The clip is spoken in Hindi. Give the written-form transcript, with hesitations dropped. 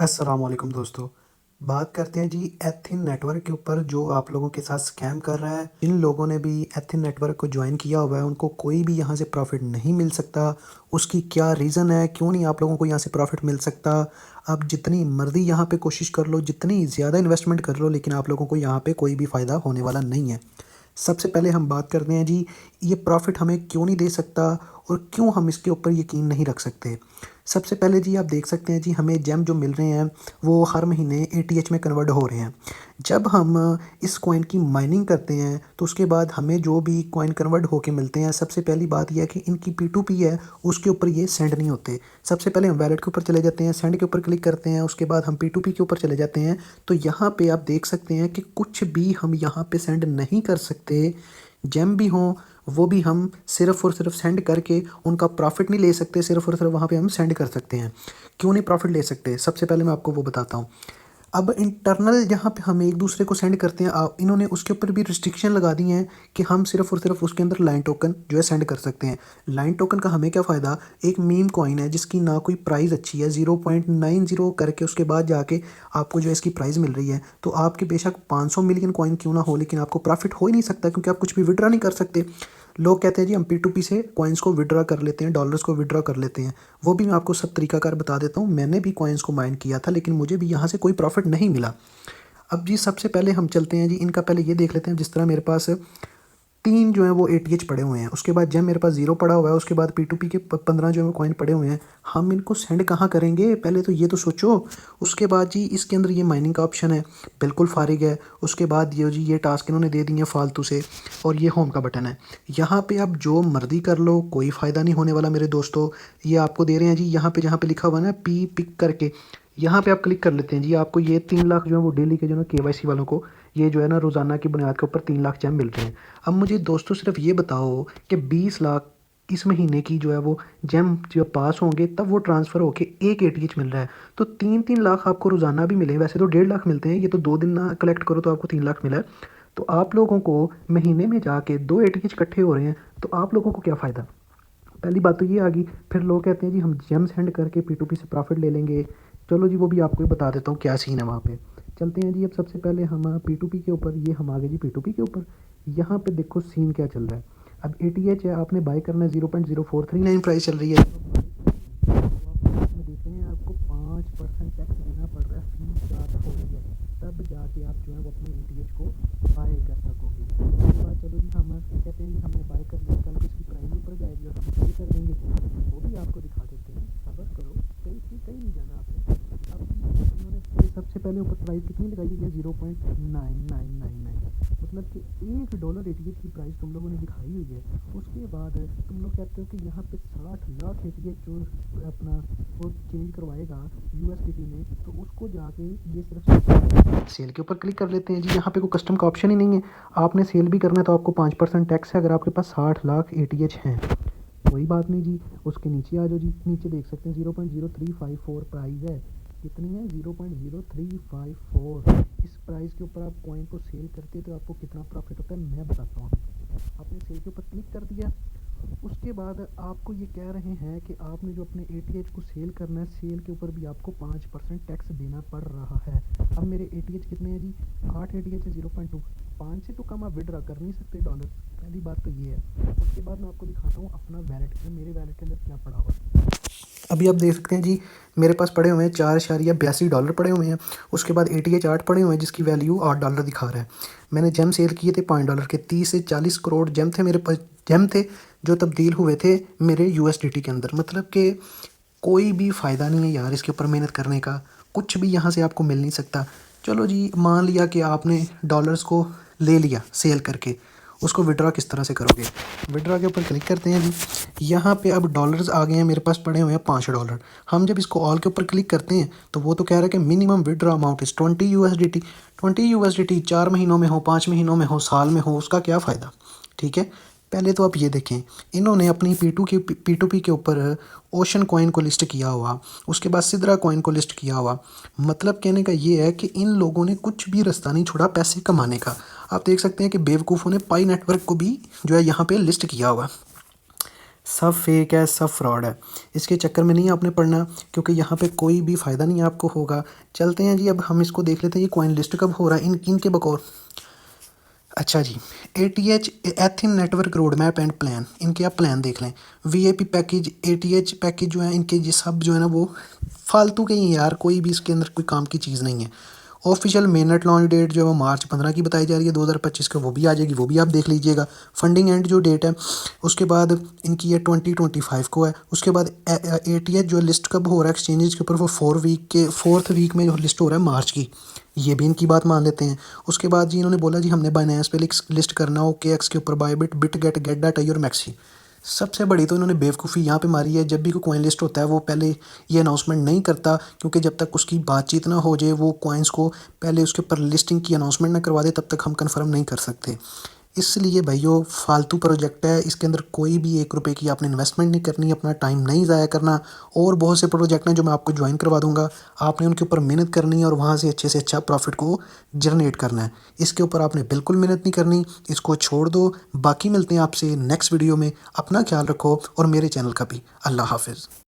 अस्सलाम वालेकुम दोस्तों। बात करते हैं जी एथिन नेटवर्क के ऊपर जो आप लोगों के साथ स्कैम कर रहा है। जिन लोगों ने भी एथिन नेटवर्क को जॉइन किया हुआ है उनको कोई भी यहाँ से प्रॉफ़िट नहीं मिल सकता। उसकी क्या रीज़न है, क्यों नहीं आप लोगों को यहाँ से प्रॉफ़िट मिल सकता? आप जितनी मर्ज़ी यहाँ पे कोशिश कर लो, जितनी ज़्यादा इन्वेस्टमेंट कर लो, लेकिन आप लोगों को यहाँ पे कोई भी फ़ायदा होने वाला नहीं है। सबसे पहले हम बात करते हैं जी, ये प्रॉफ़िट हमें क्यों नहीं दे सकता और क्यों हम इसके ऊपर यकीन नहीं रख सकते। सबसे पहले जी आप देख सकते हैं जी, हमें जेम जो मिल रहे हैं वो हर महीने एटीएच में कन्वर्ट हो रहे हैं। जब हम इस कॉइन की माइनिंग करते हैं तो उसके बाद हमें जो भी कॉइन कन्वर्ट होके मिलते हैं, सबसे पहली बात यह है कि इनकी P2P है, उसके ऊपर ये सेंड नहीं होते। सबसे पहले हम वैलेट के ऊपर चले जाते हैं, सेंड के ऊपर क्लिक करते हैं, उसके बाद हम P2P के ऊपर चले जाते हैं। तो यहाँ पे आप देख सकते हैं कि कुछ भी हम यहाँ पे सेंड नहीं कर सकते। जेम भी हों वो भी हम सिर्फ़ और सिर्फ सेंड करके उनका प्रॉफ़िट नहीं ले सकते, सिर्फ़ और सिर्फ वहाँ पे हम सेंड कर सकते हैं। क्यों नहीं प्रॉफ़िट ले सकते? सबसे पहले मैं आपको वो बताता हूँ। अब इंटरनल जहाँ पे हम एक दूसरे को सेंड करते हैं, इन्होंने उसके ऊपर भी रिस्ट्रिक्शन लगा दी हैं कि हम सिर्फ़ और सिर्फ उसके अंदर लाइन टोकन जो है सेंड कर सकते हैं। लाइन टोकन का हमें क्या फ़ायदा? एक मीम कॉइन है जिसकी ना कोई प्राइस अच्छी है, 0.90 करके उसके बाद जाके आपको जो है इसकी प्राइस मिल रही है। तो आपके बेशक 500 मिलियन कॉइन क्यों ना हो, लेकिन आपको प्रॉफ़िट हो ही नहीं सकता क्योंकि आप कुछ भी विड्रॉ नहीं कर सकते। लोग कहते हैं जी हम P2P से कॉइन्स को विड्रॉ कर लेते हैं, डॉलर्स को विड्रॉ कर लेते हैं। वो भी मैं आपको सब तरीकाकार बता देता हूँ। मैंने भी कॉइन्स को माइन किया था, लेकिन मुझे भी यहाँ से कोई प्रॉफ़िट नहीं मिला। अब जी सबसे पहले हम चलते हैं जी, इनका पहले ये देख लेते हैं। जिस तरह मेरे पास 3 जो हैं वो एटीएच पड़े हुए हैं, उसके बाद जब मेरे पास 0 पड़ा हुआ है, उसके बाद P2P के 15 जो है कॉइन पड़े हुए हैं। हम इनको सेंड कहाँ करेंगे? पहले तो ये तो सोचो। उसके बाद जी इसके अंदर ये माइनिंग का ऑप्शन है, बिल्कुल फ़ारिग है। उसके बाद ये जी ये टास्क इन्होंने दे दिए हैं फालतू से, और ये होम का बटन है। यहाँ पे आप जो मर्ज़ी कर लो, कोई फ़ायदा नहीं होने वाला मेरे दोस्तों। ये आपको दे रहे हैं जी यहाँ पे, जहाँ पे लिखा हुआ है ना पी पिक करके, यहाँ पे आप क्लिक कर लेते हैं जी। आपको ये 3 लाख जो है वो डेली के जो है केवाईसी वालों को ये जो है ना रोज़ाना की बुनियाद के ऊपर 3 लाख जेम मिल रहे हैं। अब मुझे दोस्तों सिर्फ ये बताओ कि 20 लाख इस महीने की जो है वो जेम जब पास होंगे तब वो ट्रांसफ़र होके एक एटीएच मिल रहा है। तो 3-3 लाख आपको रोज़ाना भी मिले, वैसे तो 1.5 लाख मिलते हैं, ये तो 2 दिन ना कलेक्ट करो तो आपको 3 लाख मिला है। तो आप लोगों को महीने में जाके 2 एटीएच इकट्ठे हो रहे हैं, तो आप लोगों को क्या फ़ायदा? पहली बात तो ये आ गई। फिर लोग कहते हैं जी हम जेम सेंड करके P2P से प्रॉफिट ले लेंगे। चलो जी वो भी आपको ही बता देता हूँ क्या सीन है वहाँ पे। चलते हैं जी, अब सबसे पहले हम P2P के ऊपर, ये हम आ गए जी P2P के ऊपर। यहाँ पे देखो सीन क्या चल रहा है। अब एटीएच है, आपने बाय करना है, 0.0439 प्राइस चल रही है। तो आप में देख रहे हैं आपको 5% टैक्स देना पड़ रहा है, फीस चार्ज हो रही है। तब जाके आप जो है वो अपने एटीएच को बाय कर सकोगे। उसके बाद चलो जी हम कहते हैं जी हमने बाय कर लिया, कल को इसकी प्राइस ऊपर जाएगी और हम पे कर देंगे, वो भी आपको दिखा देते हैं। सब्र करो, कहीं नहीं जाना आपने। अब उन्होंने सबसे पहले ऊपर प्राइस कितनी लगाई है? 0.9999, मतलब कि $1 एटीएच की प्राइस तुम लोगों ने दिखाई हुई है। उसके बाद तुम लोग कहते हो कि यहाँ पे 60 लाख एटीएच जो अपना वो चेंज करवाएगा यूएसडीटी में, तो उसको जाके ये सिर्फ सेल के ऊपर क्लिक कर लेते हैं जी। यहाँ पे कोई कस्टम का ऑप्शन ही नहीं है। आपने सेल भी करना है तो आपको 5% टैक्स है अगर आपके पास 60 लाख एटीएच हैं। कोई बात नहीं जी, उसके नीचे आ जाओ जी। नीचे देख सकते हैं 0.0354 प्राइस है। कितनी है? 0.0354। इस प्राइस के ऊपर आप कॉइन को सेल करते हैं तो आपको कितना प्रॉफिट होता है मैं बताता हूँ। आपने सेल के ऊपर क्लिक कर दिया, उसके बाद आपको ये कह रहे हैं कि आपने जो अपने एटीएच को सेल करना है, सेल के ऊपर भी आपको 5% टैक्स देना पड़ रहा है। अब मेरे एटीएच कितने हैं जी? 8 एटीएच है, 0.2। 5 से तो कम आप विड्रॉ कर नहीं सकते डॉलर, पहली बात तो ये है। उसके बाद मैं आपको दिखाता हूँ अपना वैलेट में, मेरे वैलेट के अंदर क्या पड़ा हुआ है। अभी आप देख सकते हैं जी मेरे पास पड़े हुए हैं $4.82 पड़े हुए हैं। उसके बाद एटीएच 8 पड़े हुए हैं जिसकी वैल्यू $8 दिखा रहा है। मैंने जेम सेल किए थे $5 के, 30 से 40 करोड़ जेम थे मेरे पास। जेम थे जो तब्दील हुए थे मेरे यूएसडीटी के अंदर। मतलब कि कोई भी फ़ायदा नहीं है यार इसके ऊपर मेहनत करने का, कुछ भी यहाँ से आपको मिल नहीं सकता। चलो जी मान लिया कि आपने डॉलर्स को ले लिया सेल करके, उसको विड्रॉ किस तरह से करोगे? विड्रॉ के ऊपर क्लिक करते हैं जी। यहाँ पे अब डॉलर्स आ गए हैं, मेरे पास पड़े हुए हैं $5। हम जब इसको ऑल के ऊपर क्लिक करते हैं तो वो तो कह रहा है कि minimum withdraw amount is 20 USDT. 20 USDT 4 महीनों में हो, 5 महीनों में हो, साल में हो, उसका क्या फ़ायदा? ठीक है, पहले तो आप ये देखें, इन्होंने अपनी P2P के ऊपर ओशन कॉइन को लिस्ट किया हुआ, उसके बाद सिद्रा कॉइन को लिस्ट किया हुआ। मतलब कहने का ये है कि इन लोगों ने कुछ भी रास्ता नहीं छोड़ा पैसे कमाने का। आप देख सकते हैं कि बेवकूफ़ों ने पाई नेटवर्क को भी जो है यहाँ पे लिस्ट किया हुआ। सब फेक है, सब फ्रॉड है। इसके चक्कर में नहीं आपने पड़ना, क्योंकि यहाँ पे कोई भी फ़ायदा नहीं आपको होगा। चलते हैं जी, अब हम इसको देख लेते हैं ये कॉइन लिस्ट कब हो रहा है इनके बकौर। अच्छा जी, एटीएच एथिन network road map and plan, इनके आप प्लान देख लें। वीआईपी पैकेज, एटीएच पैकेज जो है इनके, ये सब जो है ना वो फालतू के ही हैं यार, कोई भी इसके अंदर कोई काम की चीज़ नहीं है। ऑफिशियल मेननेट लॉन्च डेट जो है वो मार्च 15 की बताई जा रही है 2025 का, वो भी आ जाएगी, वो भी आप देख लीजिएगा। फंडिंग एंड जो डेट है उसके बाद इनकी ये 2025 को है। उसके बाद एटीएच जो लिस्ट कब हो रहा है एक्सचेंजेस के ऊपर, वो 4th वीक में जो लिस्ट हो रहा है मार्च की, ये भी इनकी बात मान लेते हैं। उसके बाद जी इन्होंने बोला जी हमने बाइनेंस पे लिस्ट करना हो के एक्स के ऊपर, बायबिट, बिटगेट, गेट डाटा और मैक्सी। सबसे बड़ी तो इन्होंने बेवकूफ़ी यहाँ पे मारी है, जब भी कोई कॉइन लिस्ट होता है वो पहले ये अनाउंसमेंट नहीं करता, क्योंकि जब तक उसकी बातचीत ना हो जाए, वो कॉइन्स को पहले उसके ऊपर लिस्टिंग की अनाउंसमेंट ना करवा दे, तब तक हम कंफर्म नहीं कर सकते। इसलिए भाइयों फालतू प्रोजेक्ट है, इसके अंदर कोई भी 1 रुपए की आपने इन्वेस्टमेंट नहीं करनी, अपना टाइम नहीं ज़ाया करना। और बहुत से प्रोजेक्ट हैं जो मैं आपको ज्वाइन करवा दूंगा, आपने उनके ऊपर मेहनत करनी है और वहाँ से अच्छा प्रॉफिट को जनरेट करना है। इसके ऊपर आपने बिल्कुल मेहनत नहीं करनी, इसको छोड़ दो। बाकी मिलते हैं आपसे नेक्स्ट वीडियो में, अपना ख्याल रखो और मेरे चैनल का भी। अल्लाह हाफिज़।